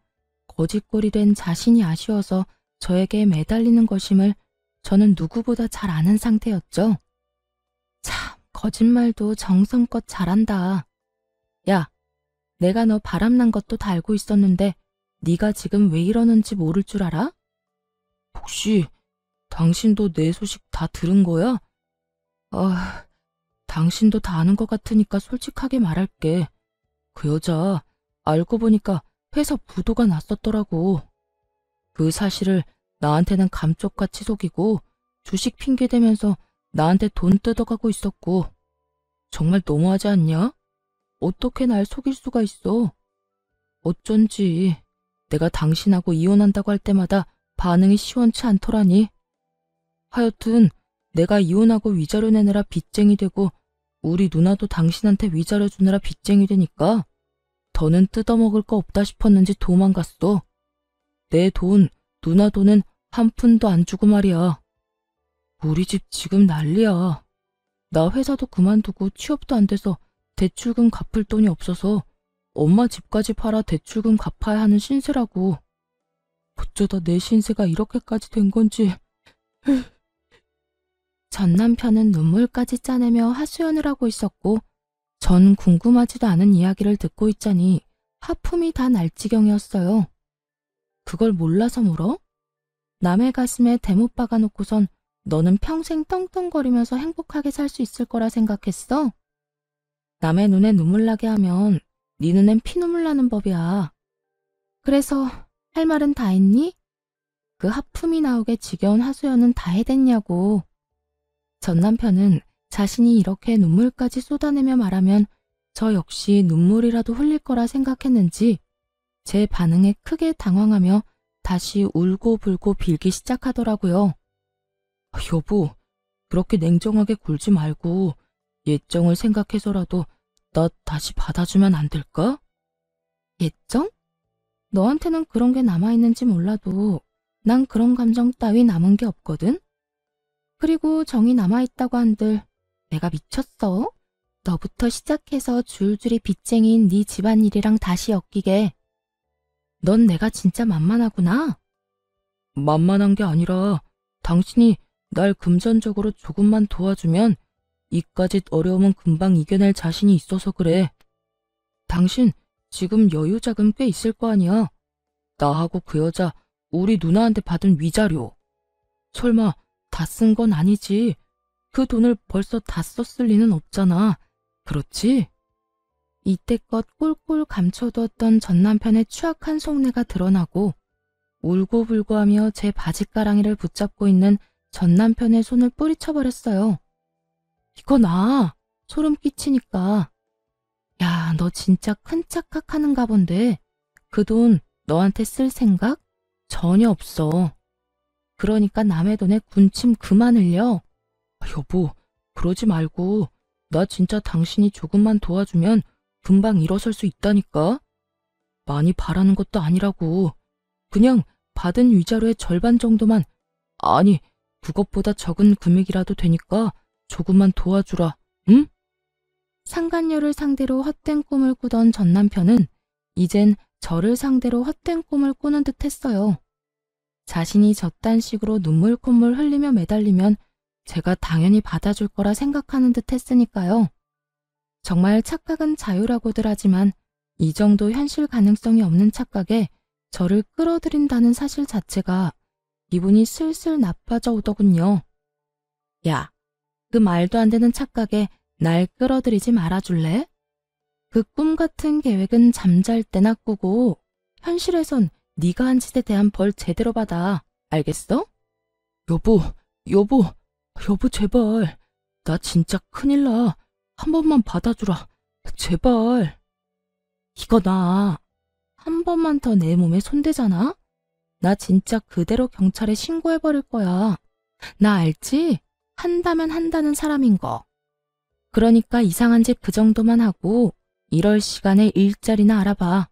거짓골이 된 자신이 아쉬워서 저에게 매달리는 것임을 저는 누구보다 잘 아는 상태였죠. 참, 거짓말도 정성껏 잘한다. 야, 내가 너 바람난 것도 다 알고 있었는데 네가 지금 왜 이러는지 모를 줄 알아? 혹시 당신도 내 소식 다 들은 거야? 아, 당신도 다 아는 것 같으니까 솔직하게 말할게. 그 여자 알고 보니까 회사 부도가 났었더라고. 그 사실을 나한테는 감쪽같이 속이고 주식 핑계대면서 나한테 돈 뜯어가고 있었고. 정말 너무하지 않냐? 어떻게 날 속일 수가 있어? 어쩐지 내가 당신하고 이혼한다고 할 때마다 반응이 시원치 않더라니. 하여튼 내가 이혼하고 위자료 내느라 빚쟁이 되고 우리 누나도 당신한테 위자료 주느라 빚쟁이 되니까 더는 뜯어먹을 거 없다 싶었는지 도망갔어. 내 돈, 누나 돈은 한 푼도 안 주고 말이야. 우리 집 지금 난리야. 나 회사도 그만두고 취업도 안 돼서 대출금 갚을 돈이 없어서 엄마 집까지 팔아 대출금 갚아야 하는 신세라고. 어쩌다 내 신세가 이렇게까지 된 건지. 전 남편은 눈물까지 짜내며 하소연을 하고 있었고 전 궁금하지도 않은 이야기를 듣고 있자니 하품이 다 날 지경이었어요. 그걸 몰라서 물어? 남의 가슴에 대못 박아놓고선 너는 평생 떵떵거리면서 행복하게 살 수 있을 거라 생각했어? 남의 눈에 눈물 나게 하면 네 눈엔 피눈물 나는 법이야. 그래서 할 말은 다 했니? 그 하품이 나오게 지겨운 하소연은 다 해댔냐고. 전 남편은 자신이 이렇게 눈물까지 쏟아내며 말하면 저 역시 눈물이라도 흘릴 거라 생각했는지 제 반응에 크게 당황하며 다시 울고불고 빌기 시작하더라고요. 여보, 그렇게 냉정하게 굴지 말고 예정을 생각해서라도 나 다시 받아주면 안 될까? 예정? 너한테는 그런 게 남아있는지 몰라도 난 그런 감정 따위 남은 게 없거든? 그리고 정이 남아있다고 한들 내가 미쳤어? 너부터 시작해서 줄줄이 빚쟁이인 네 집안일이랑 다시 엮이게. 넌 내가 진짜 만만하구나. 만만한 게 아니라 당신이 날 금전적으로 조금만 도와주면 이까짓 어려움은 금방 이겨낼 자신이 있어서 그래. 당신 지금 여유 자금 꽤 있을 거 아니야. 나하고 그 여자 우리 누나한테 받은 위자료. 설마 다 쓴 건 아니지. 그 돈을 벌써 다 썼을 리는 없잖아. 그렇지? 이때껏 꼴꼴 감춰두었던 전 남편의 추악한 속내가 드러나고 울고불고하며 제 바짓가랑이를 붙잡고 있는 전 남편의 손을 뿌리쳐버렸어요. 이거 나 소름 끼치니까. 야, 너 진짜 큰 착각하는가 본데 그 돈 너한테 쓸 생각 전혀 없어. 그러니까 남의 돈에 군침 그만 흘려. 여보, 그러지 말고 나 진짜 당신이 조금만 도와주면 금방 일어설 수 있다니까. 많이 바라는 것도 아니라고. 그냥 받은 위자료의 절반 정도만, 아니 그것보다 적은 금액이라도 되니까 조금만 도와주라. 응? 상간녀를 상대로 헛된 꿈을 꾸던 전 남편은 이젠 저를 상대로 헛된 꿈을 꾸는 듯 했어요. 자신이 저딴 식으로 눈물 콧물 흘리며 매달리면 제가 당연히 받아줄 거라 생각하는 듯 했으니까요. 정말 착각은 자유라고들 하지만 이 정도 현실 가능성이 없는 착각에 저를 끌어들인다는 사실 자체가 기분이 슬슬 나빠져 오더군요. 야, 그 말도 안 되는 착각에 날 끌어들이지 말아줄래? 그 꿈 같은 계획은 잠잘 때나 꾸고 현실에선 네가 한 짓에 대한 벌 제대로 받아. 알겠어? 여보 제발. 나 진짜 큰일 나. 한 번만 받아주라. 제발. 이거 나 한 번만 더 내 몸에 손대잖아? 나 진짜 그대로 경찰에 신고해버릴 거야. 나 알지? 한다면 한다는 사람인 거. 그러니까 이상한 짓 그 정도만 하고 이럴 시간에 일자리나 알아봐.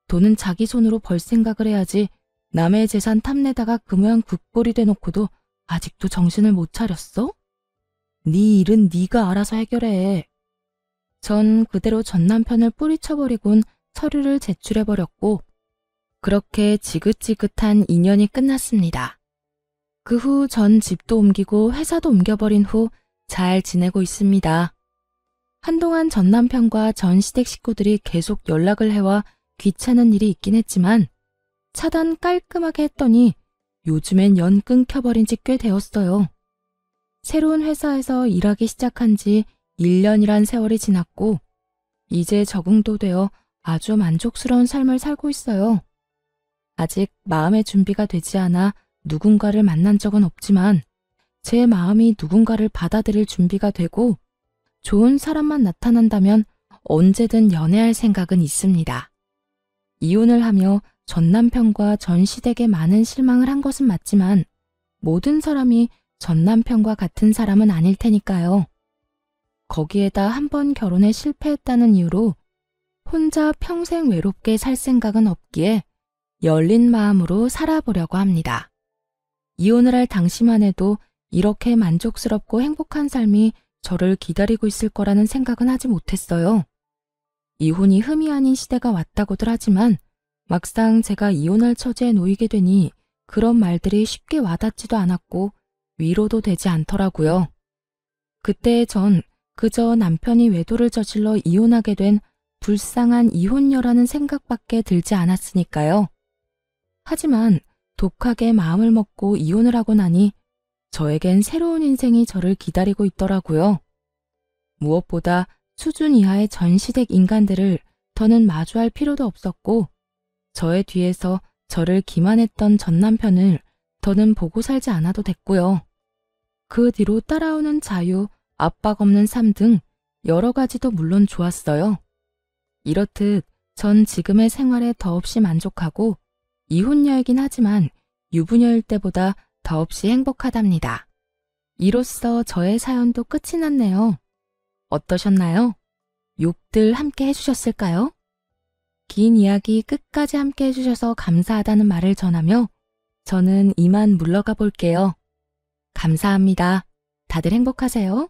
돈은 자기 손으로 벌 생각을 해야지 남의 재산 탐내다가 그 모양 굿꼴이 돼놓고도 아직도 정신을 못 차렸어? 네 일은 네가 알아서 해결해. 전 그대로 전 남편을 뿌리쳐버리곤 서류를 제출해버렸고 그렇게 지긋지긋한 2년이 끝났습니다. 그 후 전 집도 옮기고 회사도 옮겨버린 후 잘 지내고 있습니다. 한동안 전 남편과 전 시댁 식구들이 계속 연락을 해와 귀찮은 일이 있긴 했지만 차단 깔끔하게 했더니 요즘엔 연 끊겨버린 지 꽤 되었어요. 새로운 회사에서 일하기 시작한 지 1년이란 세월이 지났고 이제 적응도 되어 아주 만족스러운 삶을 살고 있어요. 아직 마음의 준비가 되지 않아 누군가를 만난 적은 없지만 제 마음이 누군가를 받아들일 준비가 되고 좋은 사람만 나타난다면 언제든 연애할 생각은 있습니다. 이혼을 하며 전 남편과 전 시댁에 많은 실망을 한 것은 맞지만 모든 사람이 전 남편과 같은 사람은 아닐 테니까요. 거기에다 한 번 결혼에 실패했다는 이유로 혼자 평생 외롭게 살 생각은 없기에 열린 마음으로 살아보려고 합니다. 이혼을 할 당시만 해도 이렇게 만족스럽고 행복한 삶이 저를 기다리고 있을 거라는 생각은 하지 못했어요. 이혼이 흠이 아닌 시대가 왔다고들 하지만 막상 제가 이혼할 처지에 놓이게 되니 그런 말들이 쉽게 와닿지도 않았고 위로도 되지 않더라고요. 그때 전 그저 남편이 외도를 저질러 이혼하게 된 불쌍한 이혼녀라는 생각밖에 들지 않았으니까요. 하지만 독하게 마음을 먹고 이혼을 하고 나니 저에겐 새로운 인생이 저를 기다리고 있더라고요. 무엇보다 수준 이하의 전 시댁 인간들을 더는 마주할 필요도 없었고 저의 뒤에서 저를 기만했던 전 남편을 더는 보고 살지 않아도 됐고요. 그 뒤로 따라오는 자유, 압박 없는 삶 등 여러 가지도 물론 좋았어요. 이렇듯 전 지금의 생활에 더없이 만족하고 이혼녀이긴 하지만 유부녀일 때보다 더없이 행복하답니다. 이로써 저의 사연도 끝이 났네요. 어떠셨나요? 욕들 함께 해주셨을까요? 긴 이야기 끝까지 함께 해주셔서 감사하다는 말을 전하며 저는 이만 물러가 볼게요. 감사합니다. 다들 행복하세요.